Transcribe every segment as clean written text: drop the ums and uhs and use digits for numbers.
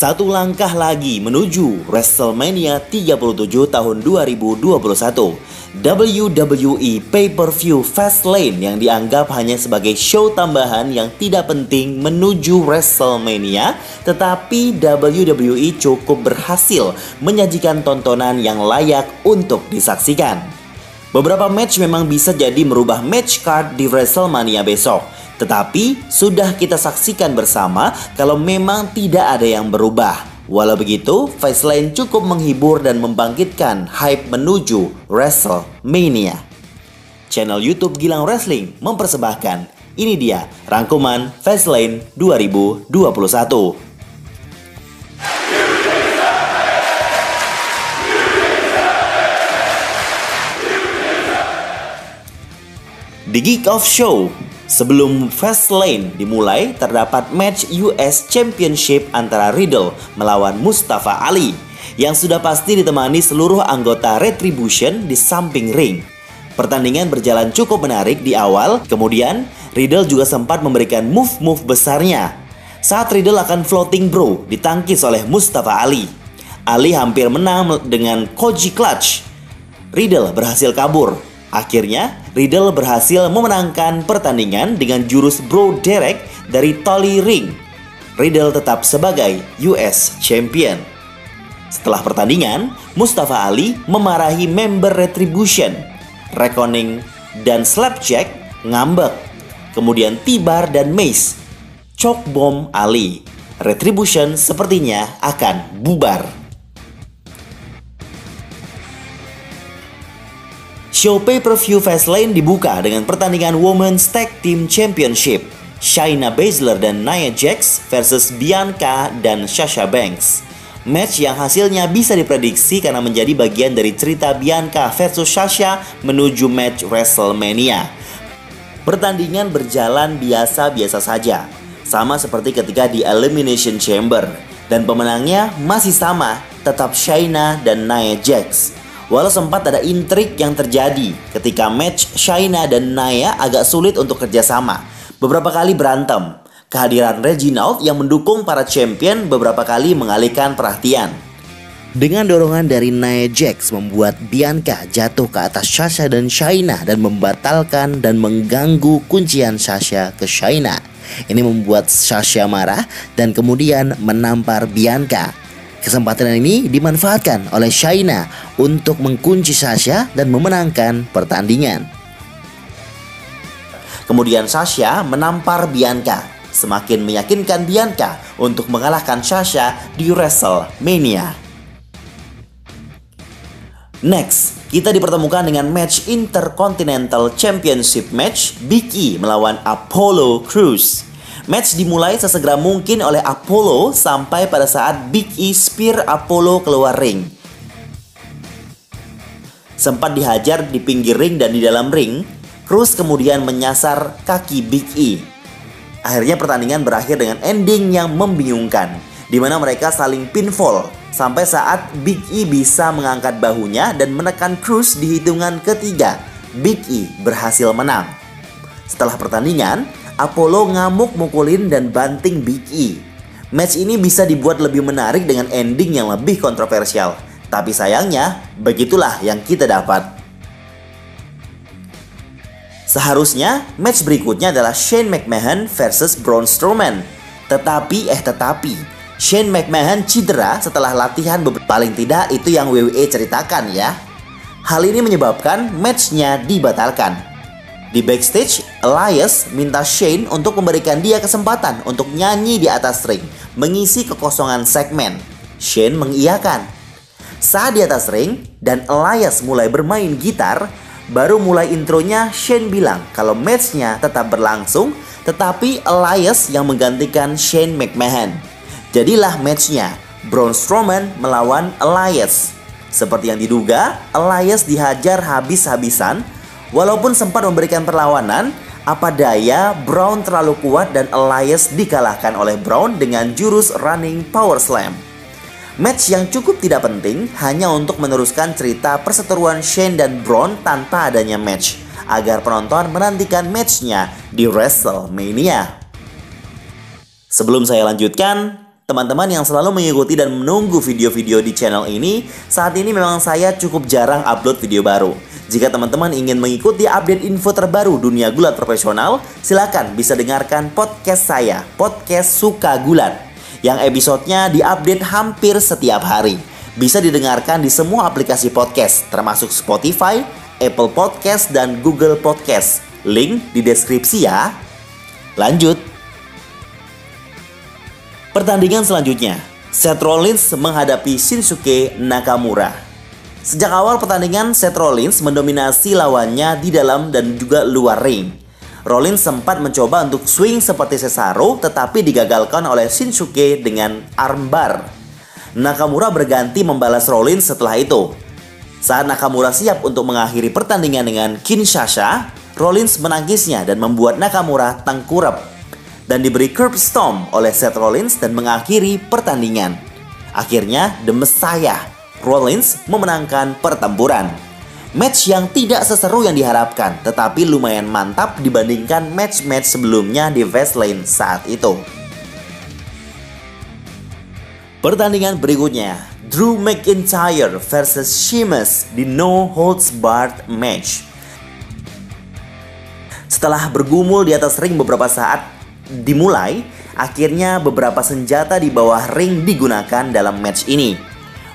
Satu langkah lagi menuju WrestleMania 37 tahun 2021. WWE Pay-Per-View Fastlane yang dianggap hanya sebagai show tambahan yang tidak penting menuju WrestleMania, tetapi WWE cukup berhasil menyajikan tontonan yang layak untuk disaksikan. Beberapa match memang bisa jadi merubah match card di WrestleMania besok, tetapi sudah kita saksikan bersama kalau memang tidak ada yang berubah. Walau begitu, Fastlane cukup menghibur dan membangkitkan hype menuju WrestleMania. Channel YouTube Gilang Wrestling mempersembahkan. Ini dia rangkuman Fastlane 2021. The Kick-Off Show. Sebelum Fastlane dimulai, terdapat match US Championship antara Riddle melawan Mustafa Ali yang sudah pasti ditemani seluruh anggota Retribution di samping ring. Pertandingan berjalan cukup menarik di awal, kemudian Riddle juga sempat memberikan move-move besarnya. Saat Riddle akan floating bro ditangkis oleh Mustafa Ali. Ali hampir menang dengan Koji Clutch. Riddle berhasil kabur. Akhirnya, Riddle berhasil memenangkan pertandingan dengan jurus Bro Derek dari Tully Ring. Riddle tetap sebagai US Champion. Setelah pertandingan, Mustafa Ali memarahi member Retribution. Reckoning dan Slapjack ngambek. Kemudian T-Bar dan Mace choke bomb Ali. Retribution sepertinya akan bubar. Show pay-per-view Fastlane dibuka dengan pertandingan Women's Tag Team Championship. Shayna Baszler dan Nia Jax versus Bianca dan Sasha Banks. Match yang hasilnya bisa diprediksi karena menjadi bagian dari cerita Bianca versus Sasha menuju match WrestleMania. Pertandingan berjalan biasa-biasa saja, sama seperti ketika di Elimination Chamber. Dan pemenangnya masih sama, tetap Shayna dan Nia Jax. Walau sempat ada intrik yang terjadi ketika match Shayna dan Nia agak sulit untuk kerjasama. Beberapa kali berantem. Kehadiran Reginald yang mendukung para champion beberapa kali mengalihkan perhatian. Dengan dorongan dari Nia Jax membuat Bianca jatuh ke atas Sasha dan Shayna dan membatalkan dan mengganggu kuncian Sasha ke Shayna. Ini membuat Sasha marah dan kemudian menampar Bianca. Kesempatan ini dimanfaatkan oleh Shayna untuk mengunci Sasha dan memenangkan pertandingan. Kemudian Sasha menampar Bianca, semakin meyakinkan Bianca untuk mengalahkan Sasha di WrestleMania. Next, kita dipertemukan dengan match Intercontinental Championship match Big E melawan Apollo Crews. Match dimulai sesegera mungkin oleh Apollo sampai pada saat Big E spear Apollo keluar ring. Sempat dihajar di pinggir ring dan di dalam ring, Crews kemudian menyasar kaki Big E. Akhirnya pertandingan berakhir dengan ending yang membingungkan, di mana mereka saling pinfall sampai saat Big E bisa mengangkat bahunya dan menekan Crews di hitungan ketiga. Big E berhasil menang. Setelah pertandingan, Apollo ngamuk mukulin dan banting Big E. Match ini bisa dibuat lebih menarik dengan ending yang lebih kontroversial. Tapi sayangnya, begitulah yang kita dapat. Seharusnya, match berikutnya adalah Shane McMahon versus Braun Strowman. Tetapi Shane McMahon cedera setelah latihan paling tidak itu yang WWE ceritakan ya. Hal ini menyebabkan matchnya dibatalkan. Di backstage, Elias minta Shane untuk memberikan dia kesempatan untuk nyanyi di atas ring, mengisi kekosongan segmen. Shane mengiyakan. Saat di atas ring dan Elias mulai bermain gitar, baru mulai intronya Shane bilang kalau matchnya tetap berlangsung, tetapi Elias yang menggantikan Shane McMahon. Jadilah matchnya Braun Strowman melawan Elias. Seperti yang diduga, Elias dihajar habis-habisan. Walaupun sempat memberikan perlawanan, apa daya Braun terlalu kuat dan Elias dikalahkan oleh Braun dengan jurus Running Power Slam. Match yang cukup tidak penting hanya untuk meneruskan cerita perseteruan Shane dan Braun tanpa adanya match, agar penonton menantikan matchnya di WrestleMania. Sebelum saya lanjutkan, teman-teman yang selalu mengikuti dan menunggu video-video di channel ini, saat ini memang saya cukup jarang upload video baru. Jika teman-teman ingin mengikuti update info terbaru dunia gulat profesional, silakan bisa dengarkan podcast saya, Podcast Suka Gulat, yang episodenya diupdate hampir setiap hari. Bisa didengarkan di semua aplikasi podcast, termasuk Spotify, Apple Podcast, dan Google Podcast. Link di deskripsi ya. Lanjut. Pertandingan selanjutnya, Seth Rollins menghadapi Shinsuke Nakamura. Sejak awal pertandingan, Seth Rollins mendominasi lawannya di dalam dan juga luar ring. Rollins sempat mencoba untuk swing seperti Cesaro, tetapi digagalkan oleh Shinsuke dengan armbar. Nakamura berganti membalas Rollins setelah itu. Saat Nakamura siap untuk mengakhiri pertandingan dengan Kinshasa, Rollins menangkisnya dan membuat Nakamura tengkurap dan diberi curb stomp oleh Seth Rollins dan mengakhiri pertandingan. Akhirnya, The Messiah, Rollins memenangkan pertempuran. Match yang tidak seseru yang diharapkan, tetapi lumayan mantap dibandingkan match-match sebelumnya di Fastlane saat itu. Pertandingan berikutnya, Drew McIntyre versus Sheamus di No Holds Barred match. Setelah bergumul di atas ring beberapa saat dimulai, akhirnya beberapa senjata di bawah ring digunakan dalam match ini.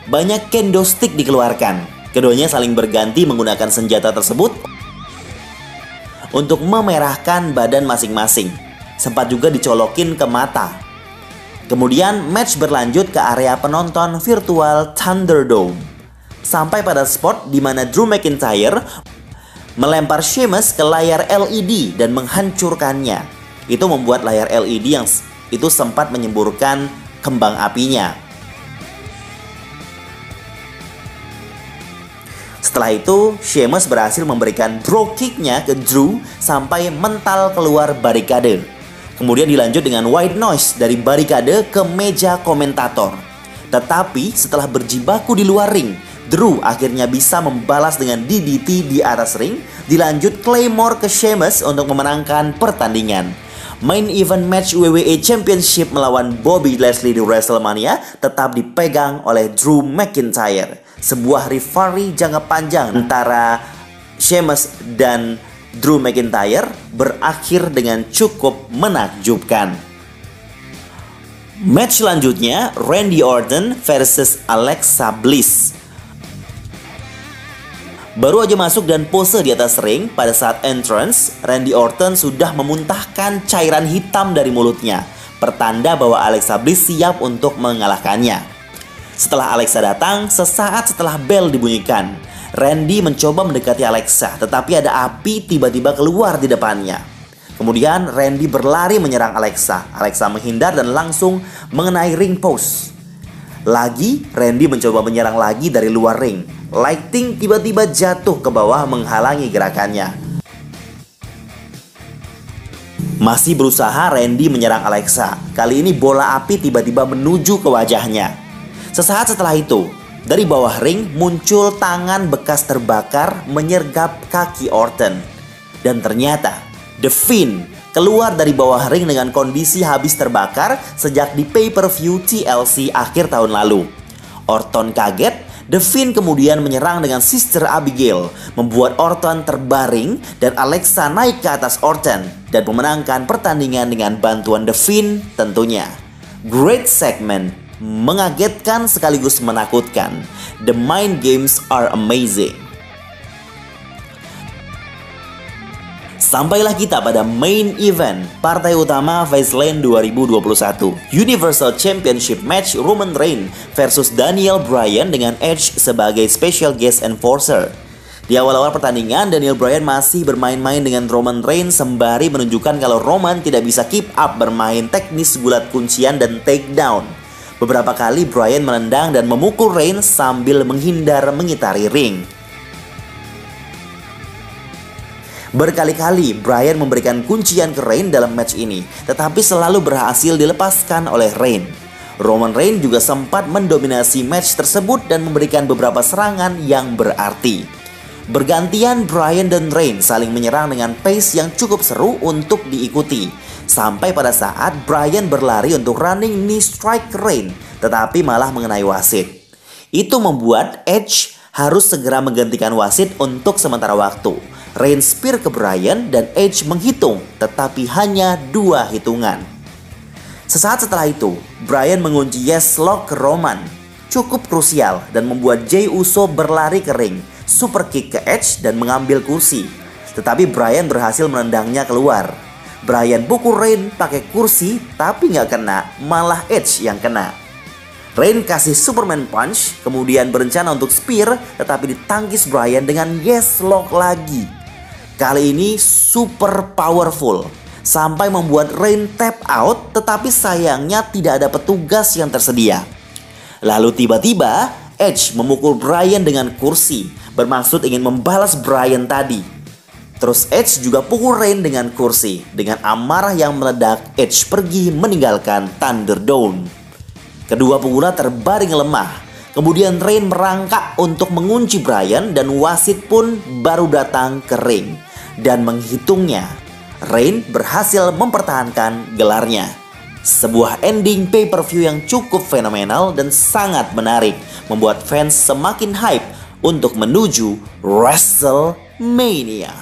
Banyak kendo stick dikeluarkan. Keduanya saling berganti menggunakan senjata tersebut untuk memerahkan badan masing-masing. Sempat juga dicolokin ke mata. Kemudian match berlanjut ke area penonton virtual Thunderdome. Sampai pada spot di mana Drew McIntyre melempar Sheamus ke layar LED dan menghancurkannya. Itu membuat layar LED yang itu sempat menyemburkan kembang apinya. Setelah itu, Sheamus berhasil memberikan drop kick-nya ke Drew sampai mental keluar barikade. Kemudian dilanjut dengan white noise dari barikade ke meja komentator. Tetapi setelah berjibaku di luar ring, Drew akhirnya bisa membalas dengan DDT di atas ring. Dilanjut Claymore ke Sheamus untuk memenangkan pertandingan. Main event match WWE Championship melawan Bobby Lashley di WrestleMania tetap dipegang oleh Drew McIntyre. Sebuah rivalry jangka panjang antara Sheamus dan Drew McIntyre berakhir dengan cukup menakjubkan. Match selanjutnya, Randy Orton versus Alexa Bliss. Baru aja masuk dan pose di atas ring, pada saat entrance, Randy Orton sudah memuntahkan cairan hitam dari mulutnya, pertanda bahwa Alexa Bliss siap untuk mengalahkannya. Setelah Alexa datang, sesaat setelah bel dibunyikan, Randy mencoba mendekati Alexa, tetapi ada api tiba-tiba keluar di depannya. Kemudian Randy berlari menyerang Alexa. Alexa menghindar dan langsung mengenai ring post. Lagi, Randy mencoba menyerang lagi dari luar ring. Lighting tiba-tiba jatuh ke bawah menghalangi gerakannya. Masih berusaha Randy menyerang Alexa. Kali ini bola api tiba-tiba menuju ke wajahnya. Sesaat setelah itu, dari bawah ring muncul tangan bekas terbakar menyergap kaki Orton. Dan ternyata The Fiend keluar dari bawah ring dengan kondisi habis terbakar sejak di pay-per-view TLC akhir tahun lalu. Orton kaget. The Fiend kemudian menyerang dengan Sister Abigail, membuat Orton terbaring dan Alexa naik ke atas Orton dan memenangkan pertandingan dengan bantuan The Fiend tentunya. Great segment, mengagetkan sekaligus menakutkan. The mind games are amazing. Sampailah kita pada main event partai utama Fastlane 2021, Universal Championship match Roman Reigns versus Daniel Bryan dengan Edge sebagai special guest enforcer. Di awal-awal pertandingan, Daniel Bryan masih bermain-main dengan Roman Reigns sembari menunjukkan kalau Roman tidak bisa keep up bermain teknis gulat kuncian dan takedown. Beberapa kali Bryan menendang dan memukul Reigns sambil menghindar mengitari ring. Berkali-kali Bryan memberikan kuncian ke Reigns dalam match ini, tetapi selalu berhasil dilepaskan oleh Reigns. Roman Reigns juga sempat mendominasi match tersebut dan memberikan beberapa serangan yang berarti. Bergantian Bryan dan Reigns saling menyerang dengan pace yang cukup seru untuk diikuti. Sampai pada saat Bryan berlari untuk running knee strike Reign, tetapi malah mengenai wasit. Itu membuat Edge harus segera menggantikan wasit untuk sementara waktu. Reign spear ke Bryan dan Edge menghitung, tetapi hanya 2 hitungan. Sesaat setelah itu, Bryan mengunci Yes Lock ke Roman. Cukup krusial dan membuat Jey Uso berlari ke ring, super kick ke Edge dan mengambil kursi. Tetapi Bryan berhasil menendangnya keluar. Bryan pukul Reign pakai kursi tapi nggak kena, malah Edge yang kena. Reign kasih Superman Punch, kemudian berencana untuk spear, tetapi ditangkis Bryan dengan Yes Lock lagi. Kali ini super powerful, sampai membuat Reign tap out, tetapi sayangnya tidak ada petugas yang tersedia. Lalu tiba-tiba Edge memukul Bryan dengan kursi, bermaksud ingin membalas Bryan tadi. Terus Edge juga pukul Reign dengan kursi. Dengan amarah yang meledak, Edge pergi meninggalkan Thunderdome. Kedua pegulat terbaring lemah. Kemudian Reign merangkak untuk mengunci Bryan dan wasit pun baru datang ke ring dan menghitungnya. Reign berhasil mempertahankan gelarnya. Sebuah ending pay-per-view yang cukup fenomenal dan sangat menarik, membuat fans semakin hype untuk menuju WrestleMania.